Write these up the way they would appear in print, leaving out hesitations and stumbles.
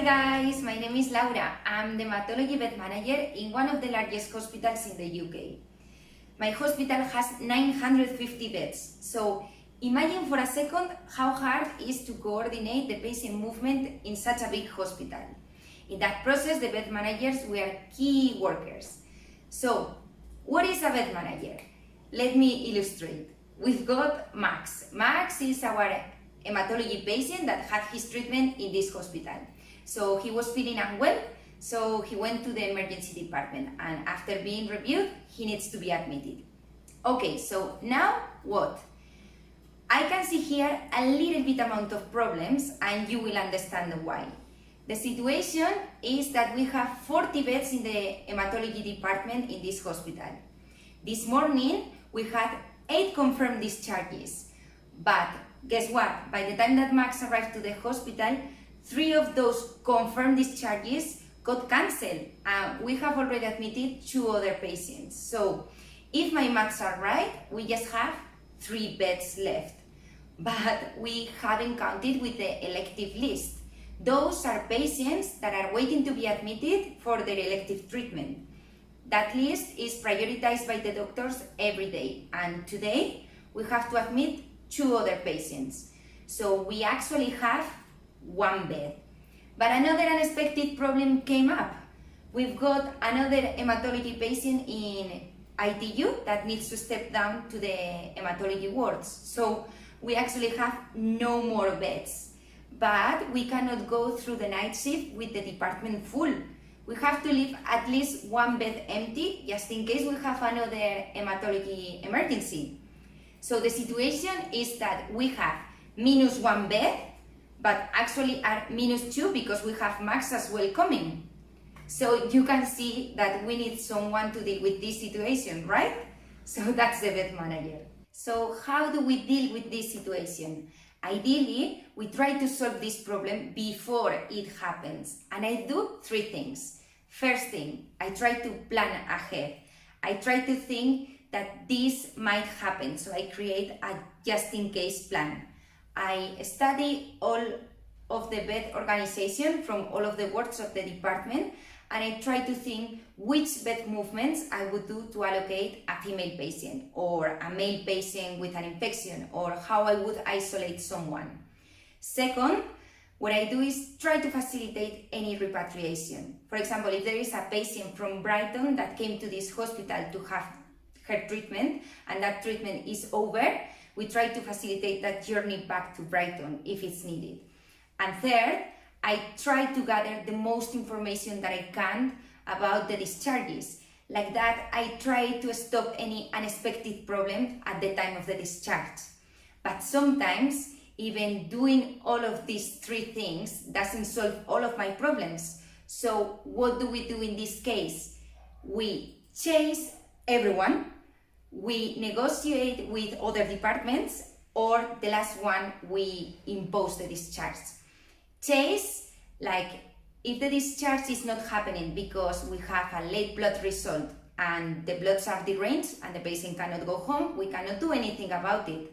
Hi guys, my name is Laura. I'm the Haematology Bed Manager in one of the largest hospitals in the UK. My hospital has 950 beds, so imagine for a second how hard it is to coordinate the patient movement in such a big hospital. In that process, the bed managers were key workers. So, what is a bed manager? Let me illustrate. We've got Max. Max is our hematology patient that had his treatment in this hospital. So he was feeling unwell, so he went to the emergency department, and after being reviewed, he needs to be admitted. Okay, so now what? I can see here a little bit amount of problems, and you will understand why. The situation is that we have 40 beds in the hematology department in this hospital. This morning, we had 8 confirmed discharges, but guess what? By the time that Max arrived to the hospital, 3 of those confirmed discharges got cancelled, and we have already admitted 2 other patients. So, if my maths are right, we just have 3 beds left. But we haven't counted with the elective list. Those are patients that are waiting to be admitted for their elective treatment. That list is prioritized by the doctors every day, and today we have to admit 2 other patients. So we actually have 1 bed. But another unexpected problem came up. We've got another hematology patient in ITU that needs to step down to the hematology wards. So we actually have no more beds. But we cannot go through the night shift with the department full. We have to leave at least 1 bed empty just in case we have another hematology emergency. So the situation is that we have -1 bed, but actually are -2 because we have Max as well coming. So you can see that we need someone to deal with this situation, right? So that's the bed manager. So how do we deal with this situation? Ideally, we try to solve this problem before it happens. And I do 3 things. First thing, I try to plan ahead. I try to think that this might happen, so I create a just-in-case plan. I study all of the bed organization from all of the wards of the department, and I try to think which bed movements I would do to allocate a female patient or a male patient with an infection, or how I would isolate someone. Second, what I do is try to facilitate any repatriation. For example, if there is a patient from Brighton that came to this hospital to have her treatment and that treatment is over, we try to facilitate that journey back to Brighton if it's needed. And third, I try to gather the most information that I can about the discharges. Like that, I try to stop any unexpected problem at the time of the discharge. But sometimes, even doing all of these 3 things doesn't solve all of my problems. So what do we do in this case? We chase everyone, we negotiate with other departments, or the last one, we impose the discharge. Chase, like if the discharge is not happening because we have a late blood result and the bloods are deranged and the patient cannot go home, we cannot do anything about it.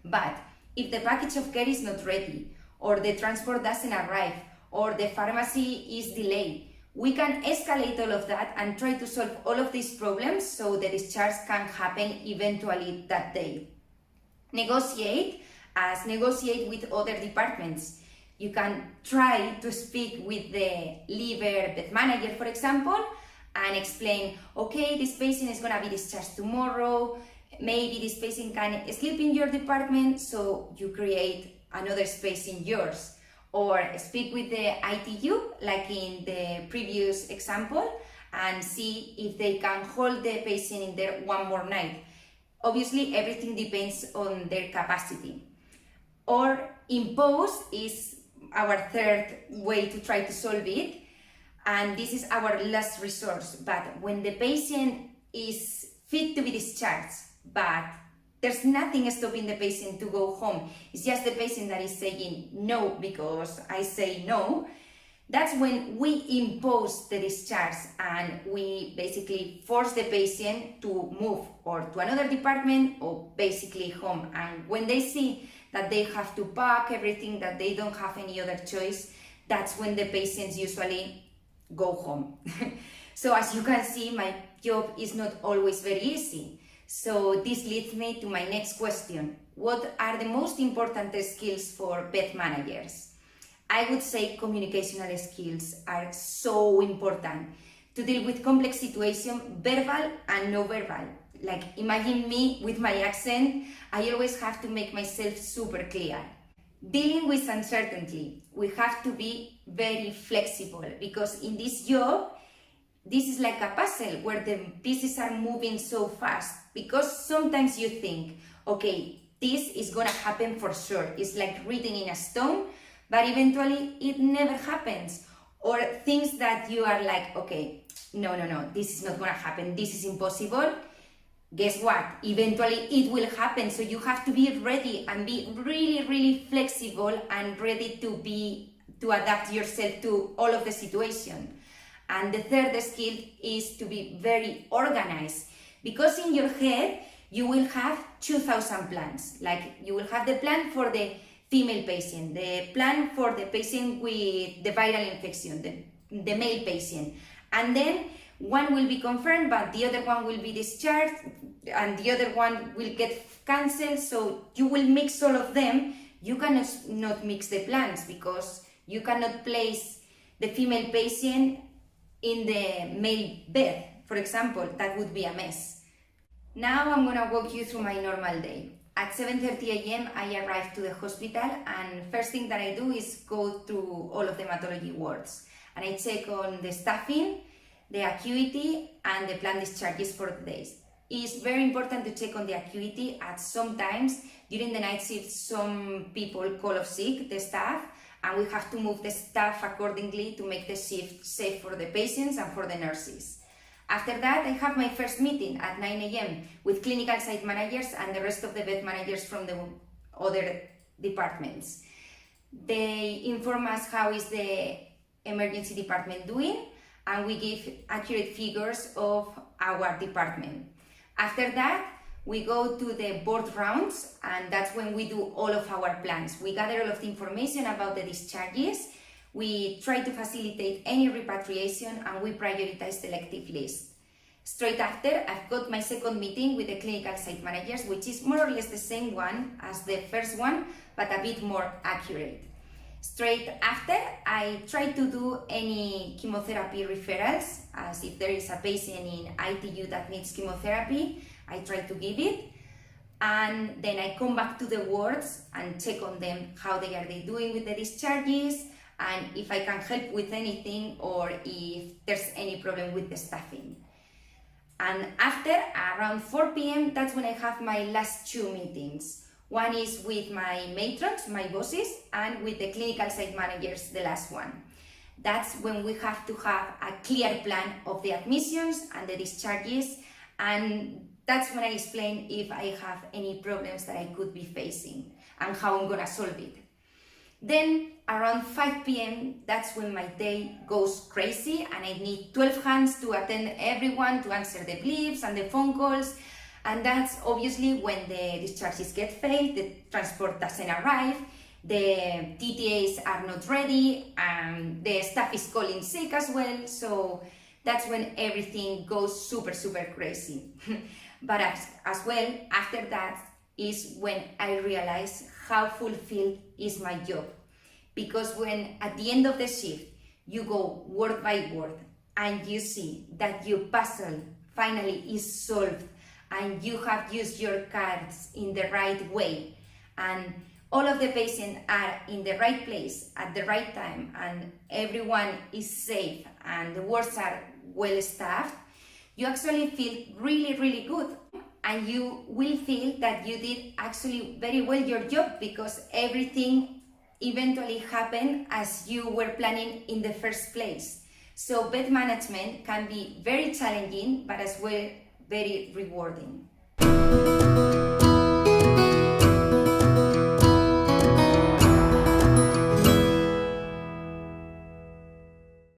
But if the package of care is not ready, or the transport doesn't arrive, or the pharmacy is delayed, we can escalate all of that and try to solve all of these problems so the discharge can happen eventually that day. Negotiate with other departments. You can try to speak with the liver bed manager, for example, and explain, okay, this patient is going to be discharged tomorrow, maybe this patient can sleep in your department, so you create another space in yours. Or speak with the ITU, like in the previous example, and see if they can hold the patient in there 1 more night. Obviously, everything depends on their capacity. Or impose is our third way to try to solve it, and this is our last resource. But when the patient is fit to be discharged, but there's nothing stopping the patient to go home, it's just the patient that is saying no because I say no, that's when we impose the discharge and we basically force the patient to move or to another department or basically home. And when they see that they have to pack everything, that they don't have any other choice, that's when the patients usually go home. So as you can see, my job is not always very easy. So this leads me to my next question. What are the most important skills for bed managers? I would say communicational skills are so important to deal with complex situations, verbal and non-verbal. Like imagine me with my accent, I always have to make myself super clear. Dealing with uncertainty, we have to be very flexible because in this job, this is like a puzzle where the pieces are moving so fast, because sometimes you think, okay, this is gonna happen for sure. It's like written in a stone, but eventually it never happens. Or things that you are like, okay, no, this is not gonna happen. This is impossible. Guess what? Eventually it will happen. So you have to be ready and be really, really flexible and ready to adapt yourself to all of the situation. And the third skill is to be very organized, because in your head you will have 2,000 plans. Like you will have the plan for the female patient, the plan for the patient with the viral infection, the male patient, and then one will be confirmed, but the other one will be discharged, and the other one will get cancelled. So you will mix all of them. You cannot not mix the plans, because you cannot place the female patient in the male bed, for example. That would be a mess. Now I'm gonna walk you through my normal day. At 7:30 a.m. I arrive to the hospital, and first thing that I do is go through all of the hematology wards, and I check on the staffing, the acuity, and the planned discharges for the days. It's very important to check on the acuity, as sometimes during the night shift some people call off sick, the staff, and we have to move the staff accordingly to make the shift safe for the patients and for the nurses. After that, I have my first meeting at 9 a.m. with clinical site managers and the rest of the bed managers from the other departments. They inform us how is the emergency department doing, and we give accurate figures of our department. After that, we go to the board rounds, and that's when we do all of our plans. We gather all of the information about the discharges, we try to facilitate any repatriation, and we prioritize the elective list. Straight after, I've got my second meeting with the clinical site managers, which is more or less the same one as the first one, but a bit more accurate. Straight after, I try to do any chemotherapy referrals, as if there is a patient in ITU that needs chemotherapy, I try to give it. And then I come back to the wards and check on them, how they are doing with the discharges, and if I can help with anything, or if there's any problem with the staffing. And after, around 4 p.m, that's when I have my last two meetings. One is with my matrons, my bosses, and with the clinical site managers, the last one. That's when we have to have a clear plan of the admissions and the discharges, and that's when I explain if I have any problems that I could be facing and how I'm gonna solve it. Then around 5 p.m, that's when my day goes crazy, and I need 12 hands to attend everyone, to answer the blips and the phone calls. And that's obviously when the discharges get failed, the transport doesn't arrive, the TTAs are not ready, and the staff is calling sick as well. So that's when everything goes super crazy. But as well, after that is when I realize how fulfilled is my job. Because when at the end of the shift, you go word by word and you see that your puzzle finally is solved, and you have used your cards in the right way, and all of the patients are in the right place at the right time, and everyone is safe, and the wards are well staffed, you actually feel really good. And you will feel that you did actually very well your job, because everything eventually happened as you were planning in the first place. So bed management can be very challenging, but as well very rewarding.